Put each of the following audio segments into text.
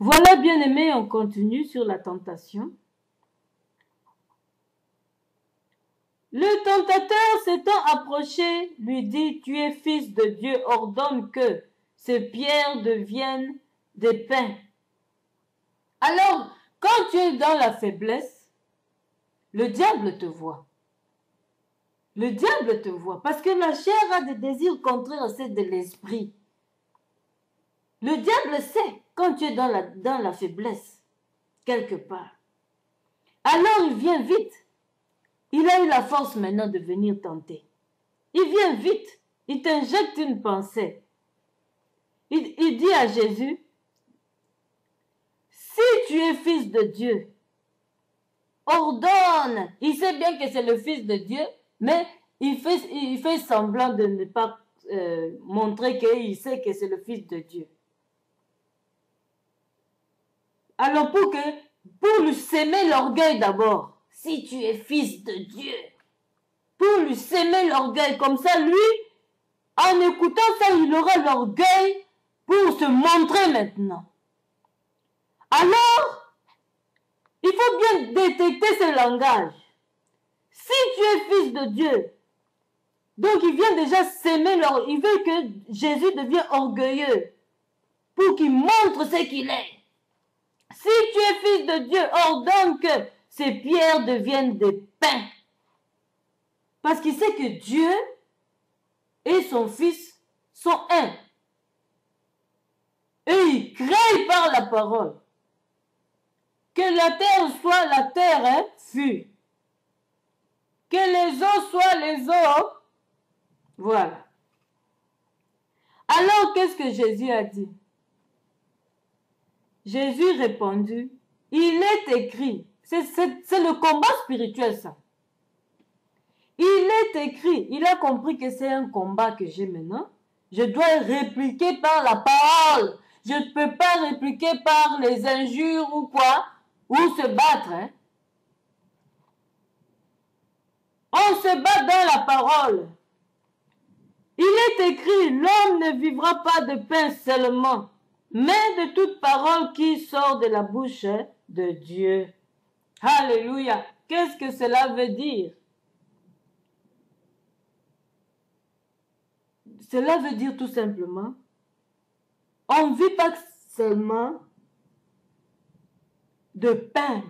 Voilà, bien-aimés, on continue sur la tentation. Le tentateur s'étant approché, lui dit, tu es fils de Dieu, ordonne que ces pierres deviennent des pains. Alors, quand tu es dans la faiblesse, le diable te voit. Le diable te voit parce que la chair a des désirs contraires à ceux de l'esprit. Le diable sait quand tu es dans la faiblesse, quelque part. Alors il vient vite. Il a eu la force maintenant de venir tenter. Il vient vite. Il t'injecte une pensée. Il dit à Jésus, si tu es fils de Dieu, ordonne. Il sait bien que c'est le fils de Dieu, mais il fait semblant de ne pas montrer qu'il sait que c'est le fils de Dieu. Alors pour lui s'aimer l'orgueil d'abord, si tu es fils de Dieu, pour lui s'aimer l'orgueil, comme ça lui, en écoutant ça, il aura l'orgueil pour se montrer maintenant. Alors, il faut bien détecter ce langage. Si tu es fils de Dieu, donc il vient déjà s'aimer, il veut que Jésus devienne orgueilleux pour qu'il montre ce qu'il est. Si tu es fils de Dieu, ordonne que ces pierres deviennent des pains. Parce qu'il sait que Dieu et son Fils sont un. Et il crée par la parole. Que la terre soit la terre, fut. Que les eaux soient les eaux. Voilà. Alors, qu'est-ce que Jésus a dit? Jésus répondit, il est écrit, c'est le combat spirituel ça. Il est écrit, il a compris que c'est un combat que j'ai maintenant. Je dois répliquer par la parole. Je ne peux pas répliquer par les injures ou quoi, ou se battre. Hein. On se bat dans la parole. Il est écrit, l'homme ne vivra pas de pain seulement, mais de toute parole qui sort de la bouche de Dieu. Alléluia. Qu'est-ce que cela veut dire? Cela veut dire tout simplement, on ne vit pas seulement de pain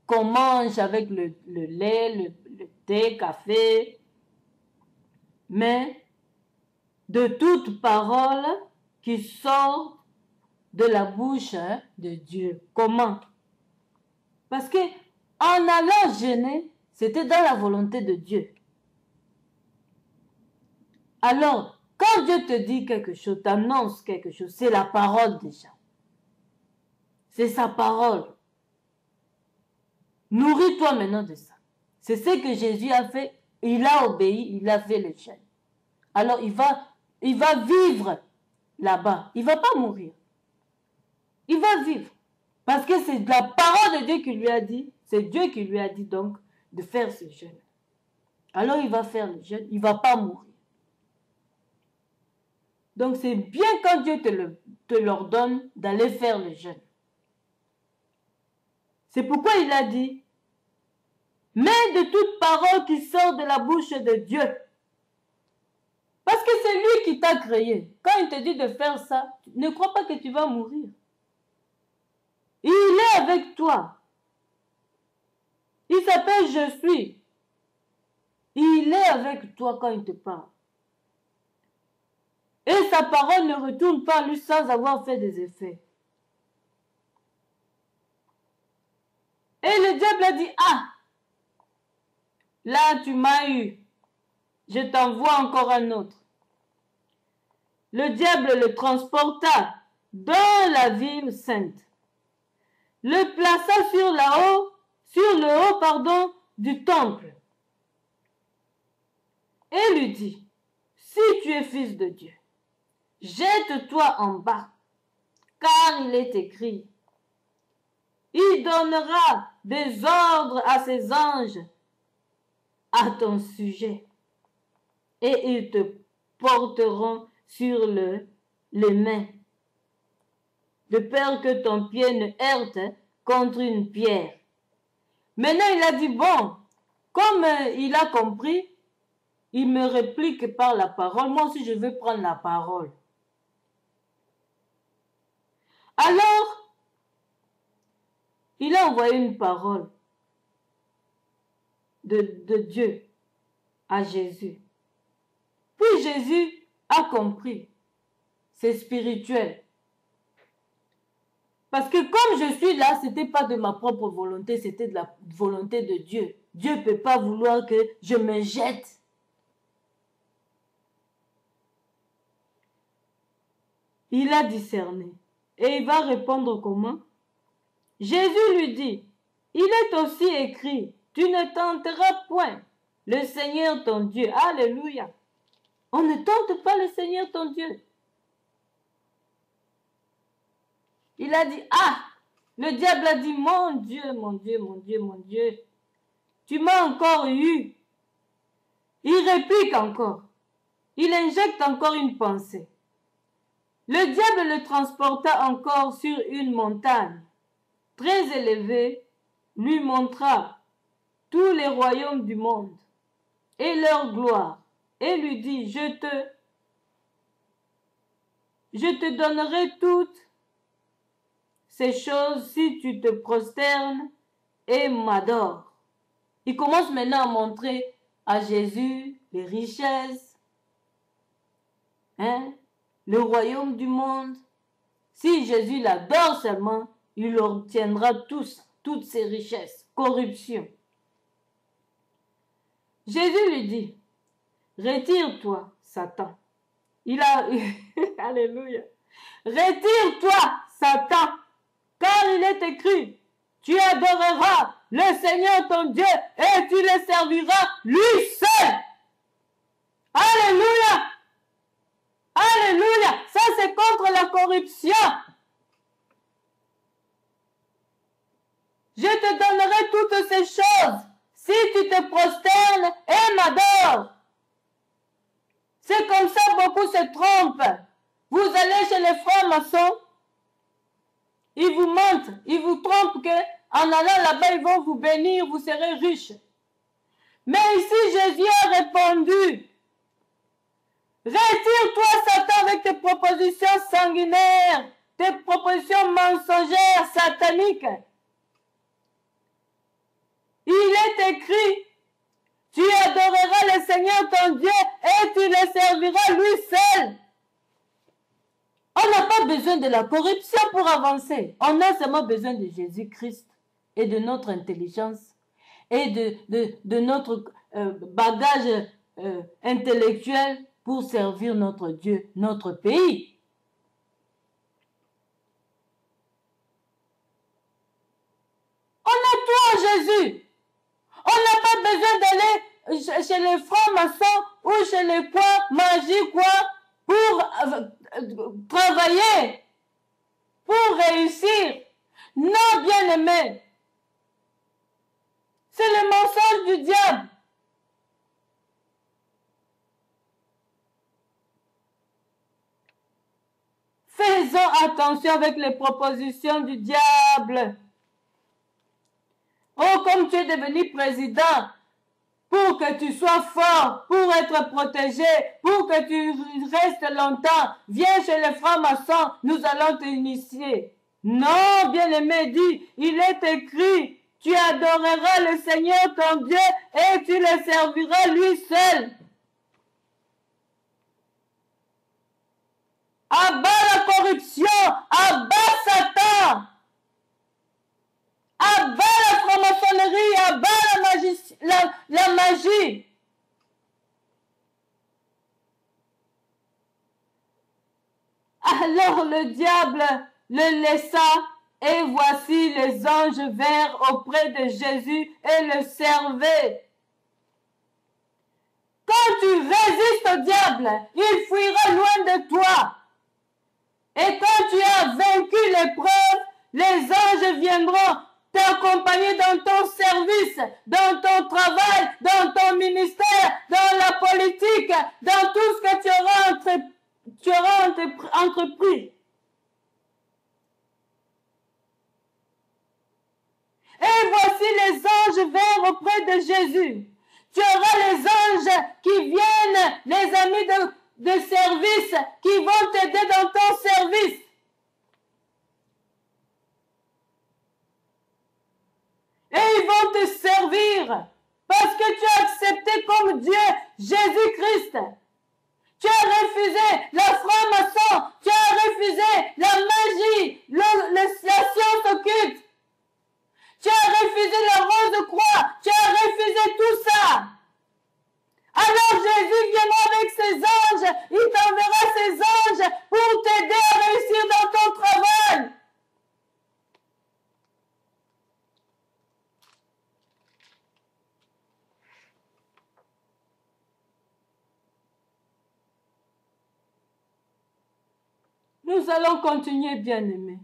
qu'on mange avec le lait, le thé, café, mais de toute parole qui sort de la bouche de Dieu. Comment? Parce que en allant jeûner, c'était dans la volonté de Dieu. Alors, quand Dieu te dit quelque chose, t'annonce quelque chose, c'est la parole déjà. C'est sa parole. Nourris-toi maintenant de ça. C'est ce que Jésus a fait. Il a obéi, il a fait le jeûne. Alors, il va vivre là-bas. Il ne va pas mourir. Il va vivre. Parce que c'est la parole de Dieu qui lui a dit, c'est Dieu qui lui a dit donc de faire ce jeûne. Alors, il va faire le jeûne, il ne va pas mourir. Donc, c'est bien quand Dieu te l'ordonne d'aller faire le jeûne. C'est pourquoi il a dit, mais de toute parole qui sort de la bouche de Dieu. Parce que c'est lui qui t'a créé. Quand il te dit de faire ça, ne crois pas que tu vas mourir. Il est avec toi. Il s'appelle Je suis. Il est avec toi quand il te parle. Et sa parole ne retourne pas à lui sans avoir fait des effets. Et le diable a dit, ah, là tu m'as eu. Je t'envoie encore un autre. Le diable le transporta dans la ville sainte. Le plaça sur le haut, du temple. Et lui dit, si tu es fils de Dieu, jette-toi en bas, car il est écrit, il donnera des ordres à ses anges à ton sujet, et ils te porteront sur les mains, de peur que ton pied ne heurte contre une pierre. Maintenant, il a dit, bon, comme il a compris, il me réplique par la parole. Moi aussi, je veux prendre la parole. Alors, il a envoyé une parole de Dieu à Jésus. Puis Jésus a compris. C'est spirituel. Parce que comme je suis là, ce n'était pas de ma propre volonté, c'était de la volonté de Dieu. Dieu ne peut pas vouloir que je me jette. Il a discerné. Et il va répondre comment? Jésus lui dit, il est aussi écrit, tu ne tenteras point le Seigneur ton Dieu. Alléluia. On ne tente pas le Seigneur ton Dieu. Il a dit, le diable a dit, mon Dieu, mon Dieu, mon Dieu, mon Dieu, tu m'as encore eu. Il réplique encore. Il injecte encore une pensée. Le diable le transporta encore sur une montagne très élevée, lui montra tous les royaumes du monde et leur gloire, et lui dit, je te donnerai toutes ces choses si tu te prosternes et m'adores. Il commence maintenant à montrer à Jésus les richesses, le royaume du monde. Si Jésus l'adore seulement, il obtiendra toutes ses richesses. Corruption. Jésus lui dit, retire-toi, Satan. Alléluia. Retire-toi, Satan, car il est écrit, tu adoreras le Seigneur ton Dieu et tu le serviras lui seul. Alléluia. Alléluia. Ça, c'est contre la corruption. Je te donnerai toutes ces choses si tu te prosternes et m'adores. C'est comme ça beaucoup se trompent. Vous allez chez les francs-maçons, ils vous mentent, ils vous trompent qu'en allant là-bas, ils vont vous bénir, vous serez riches. Mais ici, Jésus a répondu, retire-toi, Satan, avec tes propositions sanguinaires, tes propositions mensongères, sataniques. Il est écrit, tu adoreras le Seigneur ton Dieu et tu le serviras lui seul. On n'a pas besoin de la corruption pour avancer. On a seulement besoin de Jésus-Christ et de notre intelligence et de notre bagage intellectuel pour servir notre Dieu, notre pays. On a tout en Jésus. On n'a pas besoin d'aller chez les francs-maçons ou chez les quoi, magie quoi, pour travailler, pour réussir. Non, bien-aimé. C'est le mensonge du diable. Faisons attention avec les propositions du diable. Oh, comme tu es devenu président, pour que tu sois fort, pour être protégé, pour que tu restes longtemps, viens chez les francs-maçons, nous allons t'initier. Non, bien-aimé, dit, il est écrit, tu adoreras le Seigneur ton Dieu et tu le serviras lui seul. Abat la corruption, abat Satan. Abat la franc-maçonnerie, abat la magie. Alors le diable le laissa et voici les anges vinrent auprès de Jésus et le servaient. Quand tu résistes au diable, il fuira loin de toi. Et quand tu as vaincu l'épreuve, les anges viendront t'accompagner dans ton service, dans ton travail, dans ton ministère, dans la politique, dans tout ce que tu auras entrepris. Et voici les anges vinrent auprès de Jésus. Tu auras les anges qui viennent, les amis de service, qui vont t'aider dans ton service. Et ils vont te servir parce que tu as accepté comme Dieu Jésus-Christ. Tu as refusé la franc-maçon, tu as refusé la magie, la science occulte. Tu as refusé la rose croix, tu as refusé tout ça. Alors Jésus viendra avec ses anges, il t'enverra ses anges pour t'aider à réussir dans ton travail. Nous allons continuer, bien-aimés.